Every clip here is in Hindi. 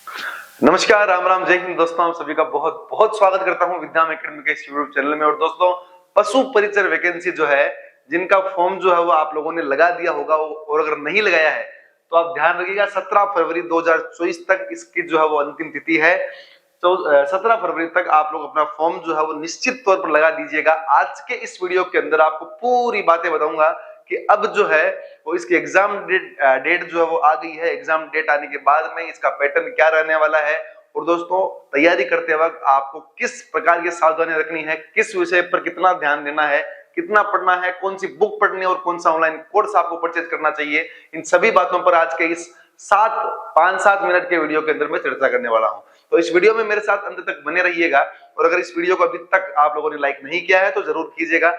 नमस्कार, राम राम, जय हिंद दोस्तों। आप सभी का बहुत बहुत स्वागत करता हूं विद्याम एकेडमी के इस यूट्यूब चैनल में। और दोस्तों, पशु परिचर वैकेंसी जो है, जिनका फॉर्म जो है वो आप लोगों ने लगा दिया होगा, और अगर नहीं लगाया है तो आप ध्यान रखिएगा, 17 फरवरी 2024 तक इसकी जो है वो अंतिम तिथि है। तो 17 फरवरी तक आप लोग अपना फॉर्म जो है वो निश्चित तौर पर लगा दीजिएगा। आज के इस वीडियो के अंदर आपको पूरी बातें बताऊंगा कि अब जो है वो इसकी एग्जाम डेट जो है वो आ गई है। एग्जाम डेट आने के बाद में इसका पैटर्न क्या रहने वाला है, और दोस्तों तैयारी करते वक्त आपको किस प्रकार की सावधानी रखनी है, किस विषय पर कितना ध्यान देना है, कितना पढ़ना है, कौन सी बुक पढ़नी है और कौन सा ऑनलाइन कोर्स आपको परचेज करना चाहिए, इन सभी बातों पर आज के इस 5-7 मिनट के वीडियो के अंदर मैं चर्चा करने वाला हूं। तो इस वीडियो में मेरे साथ अंत तक बने रहिएगा। और अगर इस वीडियो को अभी तक आप लोगों ने लाइक नहीं किया है तो जरूर कीजिएगा।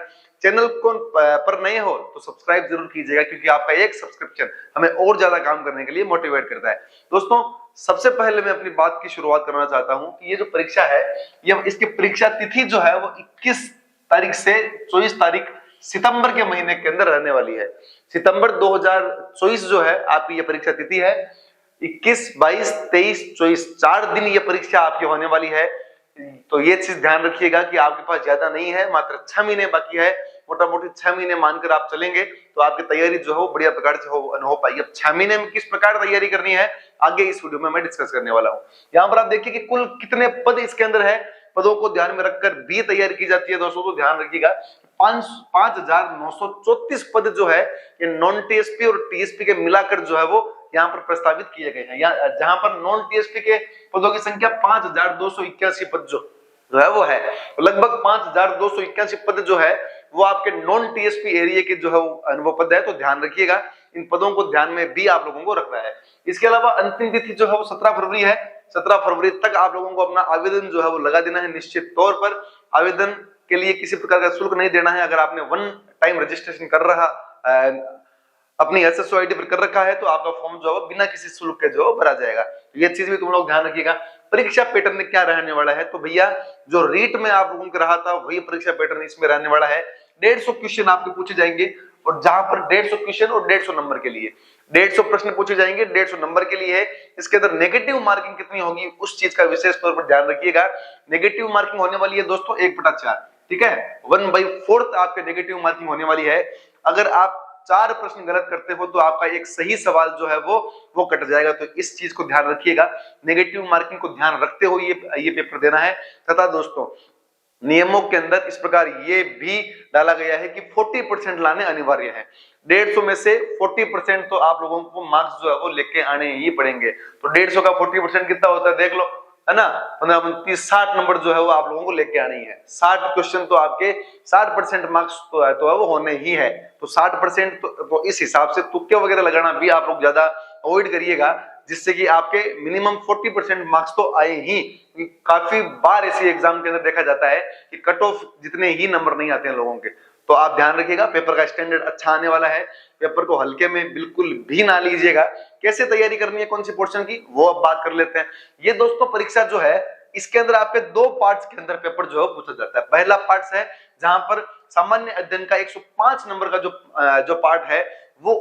चैनल को पर नए हो तो सब्सक्राइब जरूर कीजिएगा, क्योंकि आपका एक सब्सक्रिप्शन हमें और ज्यादा काम करने के लिए मोटिवेट करता है। दोस्तों, सबसे पहले मैं अपनी बात की शुरुआत करना चाहता हूं कि ये जो परीक्षा है, ये इसकी परीक्षा तिथि जो है वो 21 तारीख से 24 तारीख सितंबर के महीने के अंदर रहने वाली है। सितंबर 2024 जो है आपकी ये परीक्षा तिथि है। 21, 22, 23, 24 4 दिन ये परीक्षा आपकी होने वाली है। तो ये चीज ध्यान रखिएगा कि आपके पास ज्यादा नहीं है, मात्र 6 महीने बाकी है। मोटा मोटी 6 महीने मानकर आप चलेंगे तो आपकी तैयारी जो है वो बढ़िया प्रकार से हो पाएगी। अब 6 महीने में किस प्रकार तैयारी करनी है, आगे इस वीडियो में मैं डिस्कस करने वाला हूं। यहाँ पर आप देखिए कि कुल कितने पद इसके अंदर है। पदों को ध्यान में रखकर भी तैयारी की जाती है दोस्तों। तो ध्यान रखिएगा, 5,934 पद जो है ये नॉन टीएसपी और टीएसपी के मिलाकर जो है वो यहाँ पर प्रस्तावित किए गए हैं। जहां पर नॉन टीएसपी के पदों की संख्या 5,281 पद जो है वो है। लगभग 5,281 पद जो है वो आपके नॉन टीएसपी एरिया के जो है वो पद है। तो ध्यान रखिएगा, इन पदों को ध्यान में भी आप लोगों को रखना है। इसके अलावा अंतिम तिथि जो है वो 17 फरवरी है। 17 फरवरी तक आप लोगों को अपना आवेदन जो है वो लगा देना है। निश्चित तौर पर आवेदन के लिए किसी प्रकार का शुल्क नहीं देना है। अगर आपने वन टाइम रजिस्ट्रेशन कर रहा अपनी एसएसओ आईडी पर कर रखा है तो आपका फॉर्म जो है बिना किसी शुल्क के जो भरा जाएगा। ये चीज भी तुम लोग ध्यान रखिएगा। परीक्षा पैटर्न क्या रहने वाला है, तो भैया जो रीट में आप लोगों को रहा था वही परीक्षा पैटर्न इसमें रहने वाला है। 150 क्वेश्चन आपके पूछे जाएंगे, और जहां पर 150 क्वेश्चन और 150 नंबर के लिए 150 प्रश्न पूछे जाएंगे, 150 नंबर के लिए है। इसके अंदर नेगेटिव मार्किंग कितनी होगी उस चीज का विशेष तौर पर ध्यान रखिएगा। नेगेटिव मार्किंग होने वाली है दोस्तों 1/4, ठीक है। 1/4 आपके नेगेटिव मार्किंग होने वाली है। अगर आप 4 प्रश्न गलत करते हो तो आपका एक सही सवाल जो है वो कट जाएगा। तो इस चीज को ध्यान रखिएगा, नेगेटिव मार्किंग को ध्यान रखते हुए ये पेपर देना है। तथा दोस्तों, नियमों के अंदर इस प्रकार ये भी डाला गया है कि 40% लाने अनिवार्य है। 150 में से 40% तो आप लोगों को मार्क्स जो है वो लेके आने ही पड़ेंगे। तो 150 का 40% कितना होता है देख लो, है ना। 60 नंबर जो है वो आप लोगों को लेके आने ही है। 60 क्वेश्चन तो आपके 60% मार्क्स तो है वो होने ही है। तो 60% तो इस हिसाब से तुक्के वगैरह लगाना भी आप लोग ज्यादा अवॉइड करिएगा, जिससे कि आपके मिनिमम 40% मार्क्स तो आए ही। काफी बार ऐसे एग्जाम के अंदर देखा जाता है कि कट ऑफ जितने ही नंबर नहीं आते हैं लोगों के। तो आप ध्यान रखिएगा, पेपर का स्टैंडर्ड अच्छा आने वाला है। पेपर को हल्के में बिल्कुल भी ना लीजिएगा। कैसे तैयारी करनी है कौन सी पोर्शन की, वो अब बात कर लेते हैं। ये दोस्तों परीक्षा जो है इसके अंदर आपके 2 पार्ट्स के अंदर पेपर जो है पूछा जाता है। पहला पार्ट है जहां पर सामान्य अध्ययन का 105 नंबर का जो पार्ट है वो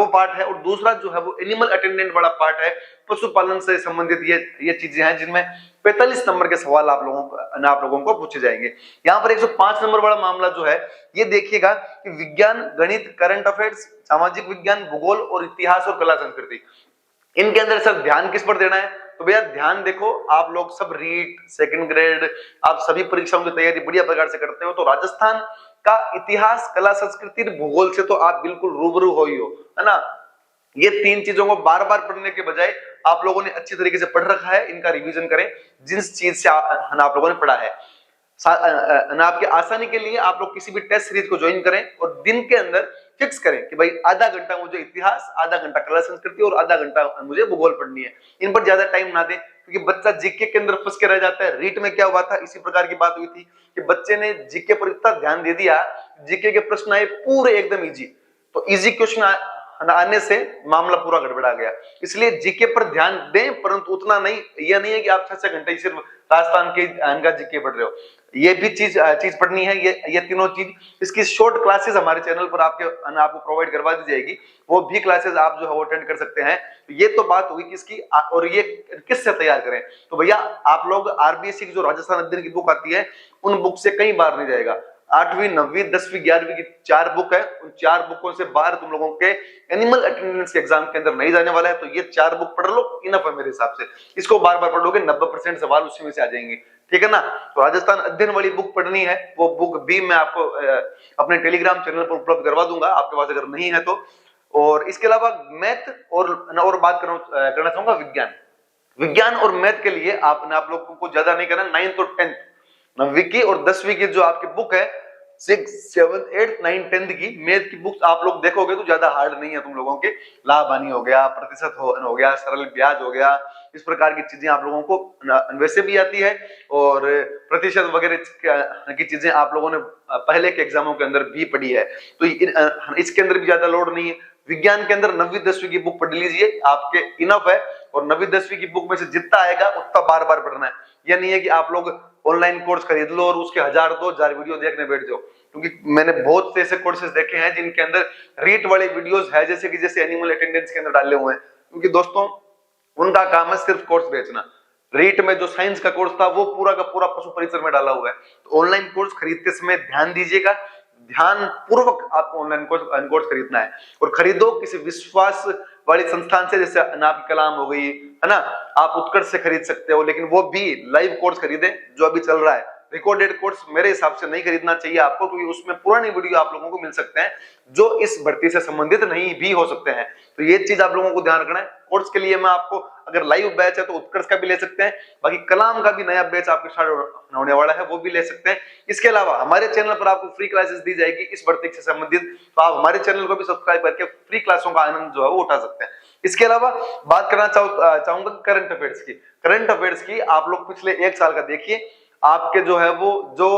पार्ट है, और दूसरा जो है वो एनिमल अटेंडेंट वाला पार्ट है। पशुपालन से संबंधित ये चीजें हैं जिनमें 45 नंबर के सवाल आप लोगों को पूछे जाएंगे। यहाँ पर 105 नंबर वाला मामला जो है ये देखिएगा कि विज्ञान, गणित, करंट अफेयर्स, सामाजिक विज्ञान, भूगोल और इतिहास और कला संस्कृति, इनके अंदर सर ध्यान किस पर देना है। तो भैया ध्यान देखो, आप लोग सब रीट, सेकंड ग्रेड, आप सभी परीक्षाओं की तैयारी बढ़िया प्रकार से करते हो। तो राजस्थान का इतिहास, कला संस्कृति, भूगोल से तो आप बिल्कुल रूबरू हो ही हो, है ना। ये 3 चीजों को बार बार पढ़ने के बजाय आप लोगों ने अच्छी तरीके से पढ़ रखा है, इनका रिवीजन करें जिस चीज से आप लोगों ने पढ़ा है। आपके आसानी के लिए आप लोग किसी भी टेस्ट सीरीज को ज्वाइन करें और दिन के अंदर फिक्स करें कि भाई आधा घंटा मुझे इतिहास, आधा घंटा कला संस्कृति और आधा घंटा मुझे भूगोल पढ़नी है। इन पर ज्यादा टाइम ना दें, क्योंकि बच्चा जीके के अंदर फंस के रह जाता है। रीट में क्या हुआ था, इसी प्रकार की बात हुई थी कि बच्चे ने जीके पर इतना ध्यान दे दिया, जीके के प्रश्न आए पूरे एकदम इजी। तो इजी क्वेश्चन आने से मामला पूरा गड़बड़ा गया। इसलिए जीके पर ध्यान दें, परंतु उतना नहीं, यह नहीं है कि आप 6 घंटे सिर्फ राजस्थान के का जीके पढ़ रहे हो। ये भी चीज पढ़नी है, ये तीनों चीज, इसकी शॉर्ट क्लासेस हमारे चैनल पर आपको प्रोवाइड करवा दी जाएगी। वो भी क्लासेस आप जो है वो अटेंड कर सकते हैं। ये तो बात हुई किसकी, और ये किससे तैयार करें। तो भैया आप लोग आरबीएससी की जो राजस्थान अध्ययन की बुक आती है, उन बुक से कई बार नहीं जाएगा। 8वीं 9वीं 10वीं 11वीं की 4 बुक है, उन 4 बुकों से बाहर तुम लोगों के एनिमल अटेंडेंस के एग्जाम के अंदर नहीं जाने वाला है। तो ये 4 बुक पढ़ लो, इनफ है मेरे हिसाब से। इसको बार बार पढ़ोगे 90% सवाल उसी में से आ जाएंगे, ठीक है ना। तो राजस्थान अध्ययन वाली बुक पढ़नी है, वो बुक भी मैं आपको अपने टेलीग्राम चैनल पर उपलब्ध करवा दूंगा, आपके पास अगर नहीं है तो। और इसके अलावा मैथ और बात करना चाहूंगा विज्ञान और मैथ के लिए आप लोगों को ज्यादा नहीं करना। 9th और 10th 9वीं की और 10वीं की जो आपकी बुक है 6, 7, 8, 9, 10th की मैथ की बुक्स आप लोग देखोगे तो ज्यादा हार्ड नहीं है तुम लोगों के। लाभ हानि हो गया, प्रतिशत हो गया, सरल ब्याज हो गया, इस प्रकार की चीजें आप लोगों को वैसे भी आती है, और प्रतिशत वगैरह की चीजें आप लोगों ने पहले के एग्जामों के अंदर भी पढ़ी है। तो इसके अंदर भी ज्यादा लोड नहीं है। विज्ञान के अंदर 9वीं 10वीं की बुक पढ़ लीजिए, आपके इनफ है। और 9वीं 10वीं की बुक में से जितना आएगा उतना बार बार पढ़ना है। यह नहीं है कि आप लोग ऑनलाइन कोर्स खरीद लो और उसके 1000-2000 वीडियो देखने बैठ जाओ, क्योंकि मैंने बहुत से ऐसे कोर्सेज देखे हैं जिनके अंदर रीट वाले वीडियोस है, जैसे एनिमल अटेंडेंस के अंदर डाले हुए हैं। क्योंकि दोस्तों उनका काम है सिर्फ कोर्स बेचना। रीट में जो साइंस का कोर्स था वो पूरा का पूरा पशु परिसर में डाला हुआ है। तो ऑनलाइन कोर्स खरीदते समय ध्यान दीजिएगा, ध्यान पूर्वक आपको ऑनलाइन कोर्स खरीदना है। और खरीदो किसी विश्वास वाली संस्थान से, जैसे अनाप कलाम हो गई है ना, आप उत्कर्ष से खरीद सकते हो, लेकिन वो भी लाइव कोर्स खरीदें जो अभी चल रहा है। रिकॉर्डेड कोर्स मेरे हिसाब से नहीं खरीदना चाहिए आपको, क्योंकि उसमें पुरानी वीडियो आप लोगों को मिल सकते हैं जो इस भर्ती से संबंधित नहीं भी हो सकते हैं। तो ये चीज आप लोगों को ध्यान रखना है। कोर्स के लिए मैं आपको, अगर लाइव बैच है तो उत्कर्ष का भी ले सकते हैं, बाकी कलाम का भी नया बैच आपके स्टार्ट होने वाला है, वो भी ले सकते हैं। इसके अलावा हमारे चैनल पर आपको फ्री क्लासेस दी जाएगी इस भर्ती से संबंधित, तो आप हमारे चैनल को भी सब्सक्राइब करके फ्री क्लासों का आनंद जो है वो उठा सकते हैं। इसके अलावा बात करना चाहूंगा करंट अफेयर्स की। आप लोग पिछले 1 साल का देखिए, आपके जो है वो जो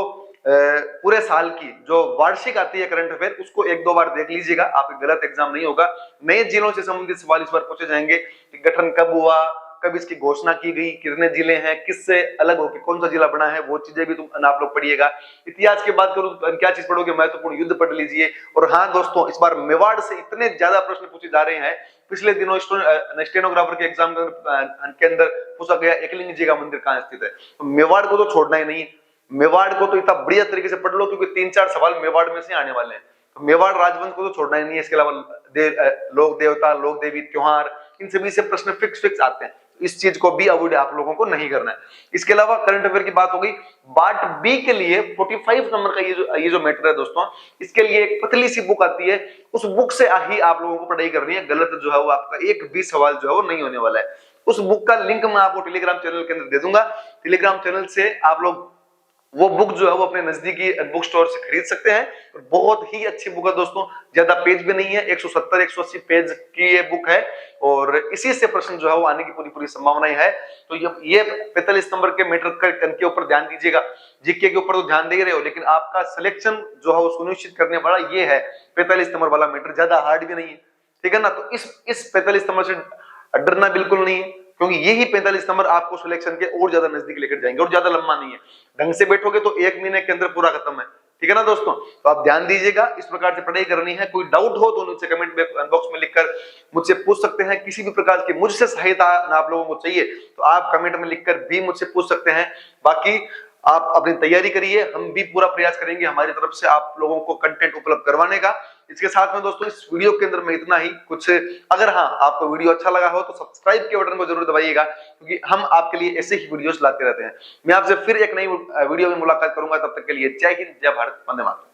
पूरे साल की जो वार्षिक आती है करंट अफेयर, उसको 1-2 बार देख लीजिएगा, आपके गलत एग्जाम नहीं होगा। नए जिलों से संबंधित सवाल इस बार पूछे जाएंगे कि गठन कब हुआ, कब इसकी घोषणा की गई, कितने जिले हैं, किससे अलग होकर कौन सा जिला बना है, वो चीजें भी आप लोग पढ़िएगा। इतिहास की बात करूं तो क्या चीज पढ़ोगे, महत्वपूर्ण युद्ध पढ़ लीजिए। और हाँ दोस्तों, इस बार मेवाड़ से इतने ज्यादा प्रश्न पूछे जा रहे हैं। पिछले दिनों स्टेनोग्राफर के एग्जाम के अंदर पूछा गया एकलिंग जी का मंदिर कहाँ स्थित है। तो मेवाड़ को तो छोड़ना ही नहीं है। मेवाड़ को तो इतना बढ़िया तरीके से पढ़ लो, क्योंकि 3-4 सवाल मेवाड़ में से आने वाले हैं। तो मेवाड़ राजवंश को तो छोड़ना ही नहीं है। इसके अलावा लोक देवता, लोक देवी, त्योहार, इन सभी से प्रश्न फिक्स आते हैं। इस चीज को भी अवॉइड आप लोगों को नहीं करना है। इसके अलावा करंट अफेयर की बात हो गई। पार्ट बी के लिए 45 नंबर का ये जो मैटर है दोस्तों, इसके लिए एक पतली सी बुक आती है, उस बुक से ही आप लोगों को पढ़ाई करनी है। गलत जो है वो आपका एक भी सवाल जो है वो नहीं होने वाला है। उस बुक का लिंक मैं आपको टेलीग्राम चैनल के अंदर दे दूंगा। टेलीग्राम चैनल से आप लोग वो बुक जो है वो अपने नजदीकी बुक स्टोर से खरीद सकते हैं। बहुत ही अच्छी बुक है दोस्तों, ज्यादा पेज भी नहीं है, 170-180 पेज की ये बुक है, और इसी से प्रश्न जो है वो आने की पूरी संभावनाएं है। तो ये 45 नंबर के मैटर के ऊपर ध्यान दीजिएगा। जीके के ऊपर तो ध्यान दे ही रहे हो, लेकिन आपका सिलेक्शन जो है वो सुनिश्चित करने वाला ये है 45 नंबर वाला मैटर, ज्यादा हार्ड भी नहीं है, ठीक है ना। तो इस 45 नंबर से डरना बिल्कुल नहीं है, क्योंकि यही 45 नंबर आपको सिलेक्शन के और ज्यादा नजदीक लेकर जाएंगे, और ज्यादा लंबा नहीं है। ढंग से बैठोगे तो 1 महीने के अंदर पूरा खत्म है, ठीक है ना दोस्तों। तो आप ध्यान दीजिएगा, इस प्रकार से पढ़ाई करनी है। कोई डाउट हो तो नीचे कमेंट बॉक्स में लिखकर मुझसे पूछ सकते हैं। किसी भी प्रकार की मुझसे सहायता आप लोगों को चाहिए तो आप कमेंट में लिखकर भी मुझसे पूछ सकते हैं। बाकी आप अपनी तैयारी करिए, हम भी पूरा प्रयास करेंगे हमारी तरफ से आप लोगों को कंटेंट उपलब्ध करवाने का। इसके साथ में दोस्तों इस वीडियो के अंदर में इतना ही कुछ। अगर हाँ आपको वीडियो अच्छा लगा हो तो सब्सक्राइब के बटन को जरूर दबाइएगा, क्योंकि हम आपके लिए ऐसे ही वीडियोस लाते रहते हैं। मैं आपसे फिर एक नई वीडियो में मुलाकात करूंगा, तब तक के लिए जय हिंद, जय भारत, वंदे मातरम।